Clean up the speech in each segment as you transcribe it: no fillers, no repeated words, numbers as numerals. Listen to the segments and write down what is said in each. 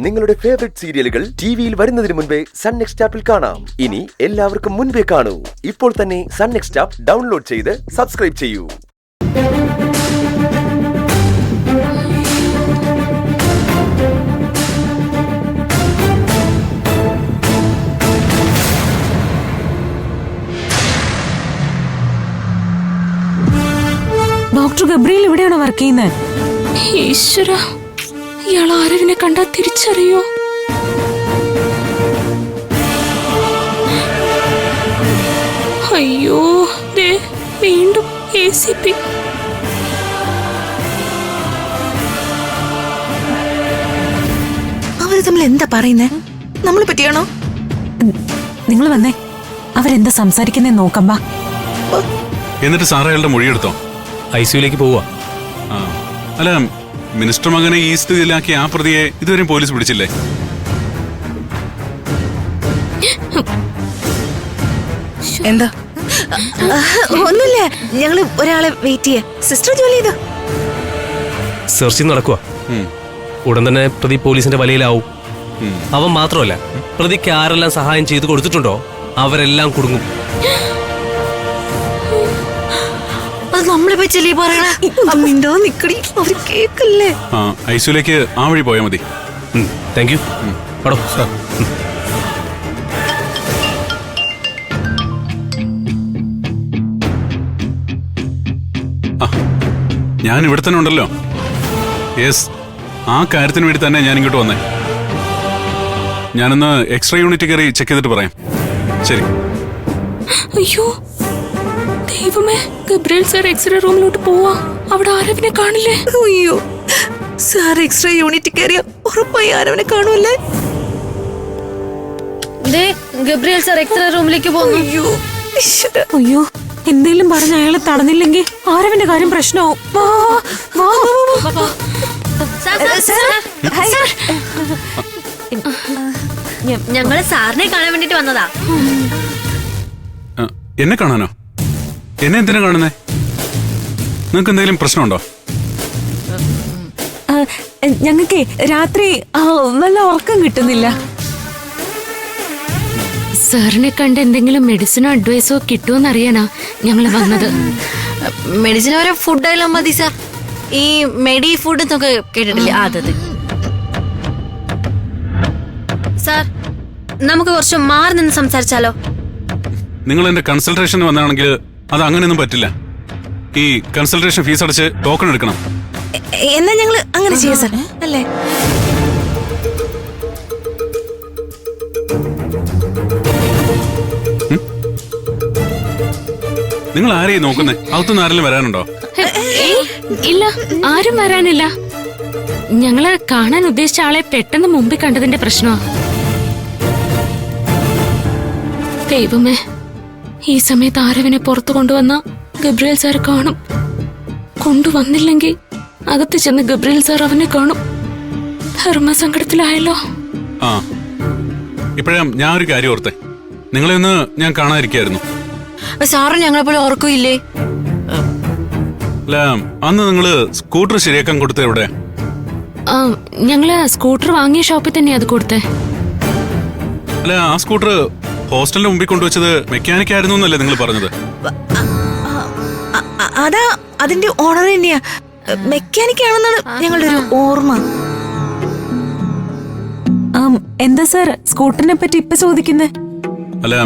നിങ്ങളുടെ ഫേവറേറ്റ് സീരിയലുകൾ ടിവിയിൽ വരുന്നതിന് മുൻപേ സൺ നെക്സ്റ്റ് ആപ്പിൽ കാണാം. ഇനി എല്ലാവർക്കും മുൻപേ കാണൂ. ഇപ്പോൾ തന്നെ സൺ നെക്സ്റ്റ് ആപ്പ് ഡൗൺലോഡ് ചെയ്ത് സബ്സ്ക്രൈബ് ചെയ്യൂ. ഡോക്ടർ ഗബ്രിയേൽ ഇവിടെയാണോ വർക്ക് ചെയ്യുന്നത്? ഈശ്വര, ഇയാൾ ആരവിനെ കണ്ടാ തിരിച്ചറിയോ? അയ്യോ, വീണ്ടും ACP. അവര് തമ്മിൽ എന്താ പറയുന്നേ? നമ്മളെ പറ്റിയാണോ? നിങ്ങൾ വന്നേ, അവരെന്താ സംസാരിക്കുന്നേ നോക്കാം. എന്നിട്ട് സാറ് അയാളുടെ മൊഴിയെടുത്തോ? ICUലേക്ക് പോവാ. അല്ല, മിനിസ്റ്റർ മകനെ ഈ സ്ഥിതിയിലാക്കി ആ പ്രതിയെ ഇതുവരെ പോലീസ് പിടിച്ചില്ലേ? എന്താ? ഒന്നുമില്ല, ഞങ്ങള് ഒരാളെ വെയിറ്റ് ചെയ്യാ. സിസ്റ്റർ ജോലി ചെയ്തോ? സെർച്ചിങ് നടക്കുക. ഉടൻ തന്നെ പ്രതി പോലീസിന്റെ വലയിലാവും. അവൻ മാത്രമല്ല, പ്രതിക്ക് ആരെല്ലാം സഹായം ചെയ്തു കൊടുത്തിട്ടുണ്ടോ അവരെല്ലാം കുടുങ്ങും. നമ്മളെ പറ്റിയല്ലേ പറയണ? മിണ്ടോ നിക്കടി, അവര് കേക്കല്ലേ. ICUലേക്ക് ആ വഴി പോയാൽ മതി. Thank you. പടോ സാർ. ഞാൻ ഇവിടെ തന്നെ ഉണ്ടല്ലോ. യെസ്, ആ കാര്യത്തിന് വേണ്ടി തന്നെ ഞാൻ ഇങ്ങോട്ട് വന്നേ. ഞാനൊന്ന് എക്സ്റേ യൂണിറ്റ് കയറി ചെക്ക് ചെയ്തിട്ട് പറയാം. ശരി. അയ്യോ ദൈവമേ, ഗബ്രിയേൽ സാർ എക്സ്റേ റൂമിലോട്ട് പോവാ. അവിടെ ആരവിനെ കാണില്ലേ? അയ്യോ, സാർ എക്സ്ട്രാ യൂണിറ്റ് കയറിയ ഉറപ്പായി ആരവനെ കാണുമല്ലേ? ഗബ്രിയേൽ സാർ എക്സ്റേ റൂമിലേക്ക് പോകുന്നു. അയ്യോ, എന്തേലും പറഞ്ഞ അയാളെ തടഞ്ഞില്ലെങ്കിൽ ആരവന്റെ കാര്യം പ്രശ്നമാവും. ഞങ്ങള് സാറിനെ കാണാൻ വേണ്ടിട്ട് വന്നതാ. എന്നെ കാണാനോ? എന്നെ എന്തിനാ കാണുന്നേ? നിങ്ങക്ക് എന്തെങ്കിലും പ്രശ്നമുണ്ടോ? ഞങ്ങൾക്കേ രാത്രി നല്ല ഉറക്കം കിട്ടുന്നില്ല. സാറിനെ കണ്ട് എന്തെങ്കിലും മെഡിസിനോ അഡ്വൈസോ കിട്ടുമോന്ന് അറിയാനാ ഞങ്ങൾ വന്നത്. മെഡിസിൻ വരെ ഫുഡായാലും മതി സാർ. ഈ മെഡി ഫുഡ് എന്നൊക്കെ കേട്ടിട്ടില്ലേ? അതത് സാർ, നമുക്ക് കുറച്ച് മാറി നിന്ന് സംസാരിച്ചാലോ? നിങ്ങൾ എന്റെ കൺസൾട്ടേഷന് വന്നാണെങ്കിൽ അത് അങ്ങനെയൊന്നും പറ്റില്ല. ഈ കൺസൾട്ടേഷൻ ഫീസ് അടച്ച് ടോക്കൺ എടുക്കണം. എന്നാ ഞങ്ങള് അങ്ങനെ ചെയ്യാം സാർ, അല്ലേ? നിങ്ങൾ ആരെയും നോക്കുന്നേ? അകത്തുനിന്ന് ആരെങ്കിലും വരാനുണ്ടോ? ഇല്ല, ആരും വരാനില്ല. ഞങ്ങള് കാണാൻ ഉദ്ദേശിച്ച ആളെ പെട്ടെന്ന് മുമ്പിൽ കണ്ടതിന്റെ പ്രശ്നമാ. ദൈവമേ, ഈ സമയത്ത് ആരവിനെ പുറത്തു കൊണ്ടുവന്ന ഗബ്രിയേൽ സാർ കാണും. കൊണ്ടുവന്നില്ലെങ്കിൽ അകത്ത് ചെന്ന് ഗബ്രിയേൽ സാർ അവനെ കാണും. ധർമ്മസങ്കടത്തിലായല്ലോ. ആ, ഇപ്പോഴാ ഞാൻ ഒരു കാര്യം ഓർത്തെ. നിങ്ങളെ ഒന്ന് ഞാൻ കാണാതിരിക്കായിരുന്നു. സാറ് ഞങ്ങളെപ്പോലെ ഓർക്കുകയില്ലേ? അല്ല, അന്ന് നിങ്ങള് സ്കൂട്ടർ ശരിയാക്കാൻ കൊടുത്ത എവിടെ? ഞങ്ങള് സ്കൂട്ടർ വാങ്ങിയ ഷോപ്പിൽ തന്നെയാ അത് കൊടുത്തേ. അല്ല, ആ സ്കൂട്ടർ ഹോസ്റ്റലിന്റെ മുമ്പിൽ കൊണ്ടുവച്ചത് മെക്കാനിക് ആയിരുന്നു എന്നല്ലേ നിങ്ങൾ പറഞ്ഞത്? അതാ അതിന്റെ ഓണർ തന്നെയാ, മെക്കാനിക് ആണെന്നാണ് ഞങ്ങളുടെ ഒരു ഓർമ്മ. എന്താ സാർ സ്കൂട്ടറിനെ പറ്റി ഇപ്പൊ ചോദിക്കുന്നേ? അല്ല,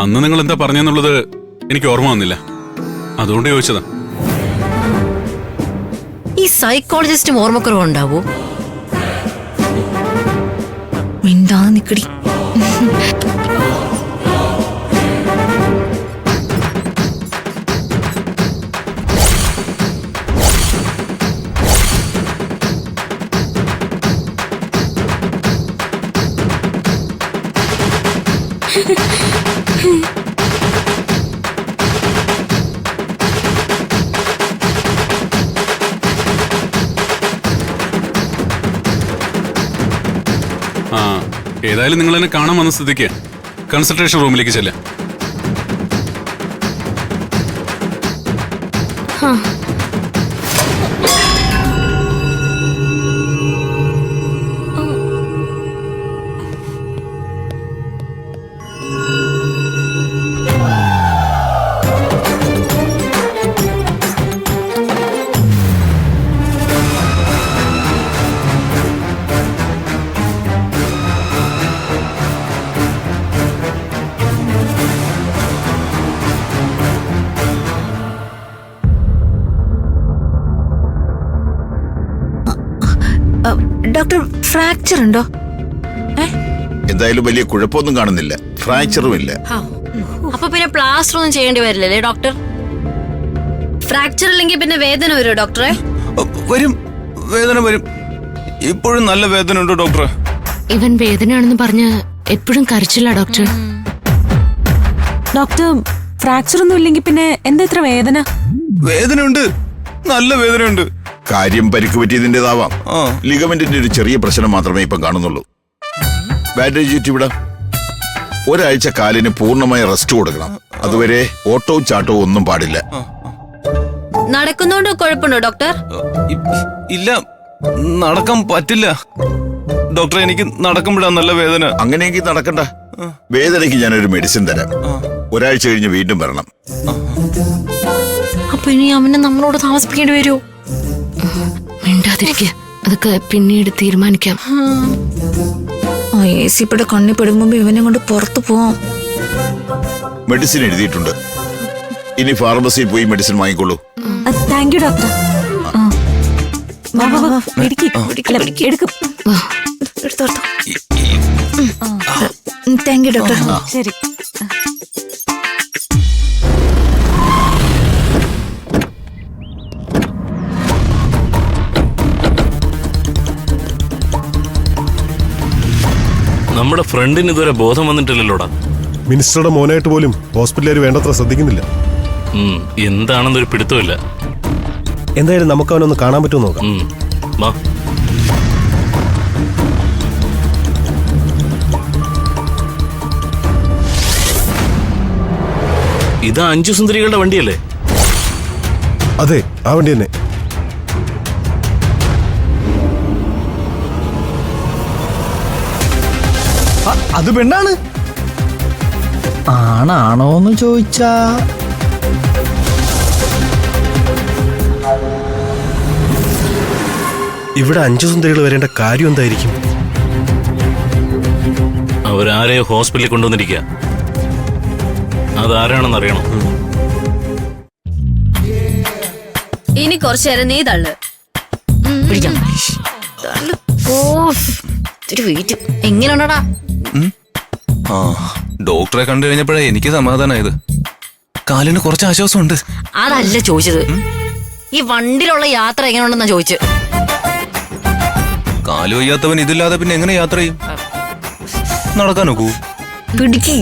അന്ന് നിങ്ങൾ എന്താ പറഞ്ഞെന്നുള്ളത് എനിക്ക് ഓർമ്മ വന്നില്ല, അതുകൊണ്ട് ചോദിച്ചതാ. ഈ സൈക്കോളജിസ്റ്റും ഓർമ്മക്കുറവുണ്ടാവോ? മിണ്ടാ നിക്കടി. ഏതായാലും നിങ്ങൾ എന്നെ കാണാൻ വന്ന സ്ഥിതിക്ക് കൺസൾട്ടേഷൻ റൂമിലേക്ക് ചെല്ലാം. ഡോക്ടർ ഫ്രാക്ചർ ഉണ്ടോ? എന്തായാലും വലിയ കുഴപ്പമൊന്നും കാണുന്നില്ല, ഫ്രാക്ചറും ഇല്ല. അപ്പൊ പിന്നെ പ്ലാസ്റ്റർ ഒന്നും ചെയ്യേണ്ടി വരില്ലല്ലേ ഡോക്ടർ? ഫ്രാക്ചർ ഇല്ലെങ്കിൽ പിന്നെ വേദന വരുമോ ഡോക്ടറെ? വരും, വേദന വരും. ഇപ്പോഴും നല്ല വേദന ഉണ്ട് ഡോക്ടറെ. ഇവൻ വേദനയാണെന്ന് പറഞ്ഞ് എപ്പോഴും കരച്ചില്ല ഡോക്ടർ. ഡോക്ടർ ഫ്രാക്ചർ ഒന്നും ഇല്ലെങ്കിൽ പിന്നെ എന്താ ഇത്ര വേദന? വേദനയുണ്ട്, നല്ല വേദനയുണ്ട്. കാര്യം പരിക്ക് പറ്റിയതിൻ്റെതാവാം. ലിഗമെന്റിന്റെ ഒരു ചെറിയ പ്രശ്നം മാത്രമേ ഇപ്പം കാണുന്നുള്ളൂ. ബാൻഡേജ് ചുറ്റിവിടാം. ഒരാഴ്ച കാലിന് പൂർണ്ണമായ റെസ്റ്റ് കൊടുക്കണം. അതുവരെ ഓട്ടവും ചാട്ടവും ഒന്നും പാടില്ല. നടക്കുന്നോണ്ട് കുഴപ്പമുണ്ടോ ഡോക്ടർ? ഇല്ല, നടക്കാൻ പറ്റില്ല ഡോക്ടറെ. എനിക്ക് നടക്കുമ്പോഴാ നല്ല വേദന. അങ്ങനെയെങ്കിൽ നടക്കണ്ട. വേദനയ്ക്ക് ഞാനൊരു മെഡിസിൻ തരാം. ഒരാഴ്ച കഴിഞ്ഞ് വീണ്ടും വരണം. അപ്പൊ ഇനി അവനെ നമ്മളോട് താമസിപ്പിക്കേണ്ടി വരുമോ? മിണ്ടാതിരിക്കുക, അതൊക്കെ പിന്നീട് തീരുമാനിക്കാം. ഏസിപ്പടെ കണ്ണി പെടുമ്പോ ഇവനെ കൊണ്ട് പുറത്തു പോവാം. മെഡിസിൻ എഴുതിയിട്ടുണ്ട്. ഇനി ഫാർമസിയിൽ പോയി മെഡിസിൻ വാങ്ങിക്കോളൂ. Thank you doctor. Thank you doctor. ശരി. നമ്മുടെ ഫ്രണ്ടിന് ഇതുവരെ ബോധം വന്നിട്ടില്ലല്ലോടാ. മിനിസ്റ്ററുടെ മോനായിട്ട് പോലും ഹോസ്പിറ്റലുകാർ വേണ്ടത്ര ശ്രദ്ധിക്കുന്നില്ല. എന്താണെന്നൊരു പിടുത്തമില്ല. എന്തായാലും നമുക്ക് അവനൊന്ന് കാണാൻ പറ്റുമോ നോക്കാം. വാ. ഇത് 5 സുന്ദരികളുടെ വണ്ടിയല്ലേ? അതെ, ആ വണ്ടി തന്നെ. അത് പെണ്ണാണ്. ആണാണോന്ന് ചോദിച്ചാ ഇവിടെ 5 സുന്ദരികൾ വരേണ്ട കാര്യം എന്തായിരിക്കും? അവരാരെയോ ഹോസ്പിറ്റലിൽ കൊണ്ടുവന്നിരിക്കുക. അതാരാണെന്ന് അറിയണം. ഇനി കുറച്ചു നേരം നീ തള്ളു. എങ്ങനെയുണ്ടോടാ? ഡോക്ടറെ കണ്ടു കഴിഞ്ഞപ്പോഴേ എനിക്ക് സമാധാനമായത്. കാലിന് കുറച്ച് ആശ്വാസമുണ്ട്. അതല്ല ചോദിച്ചത്, ഈ വണ്ടിയിലുള്ള യാത്ര എങ്ങനെയുണ്ടെന്നാ ചോദിച്ചു. കാല് വയ്യാത്തവൻ ഇതില്ലാതെ പിന്നെ എങ്ങനെ യാത്ര ചെയ്യും? നടക്കാൻ നോക്കൂ. പിടിക്ക്.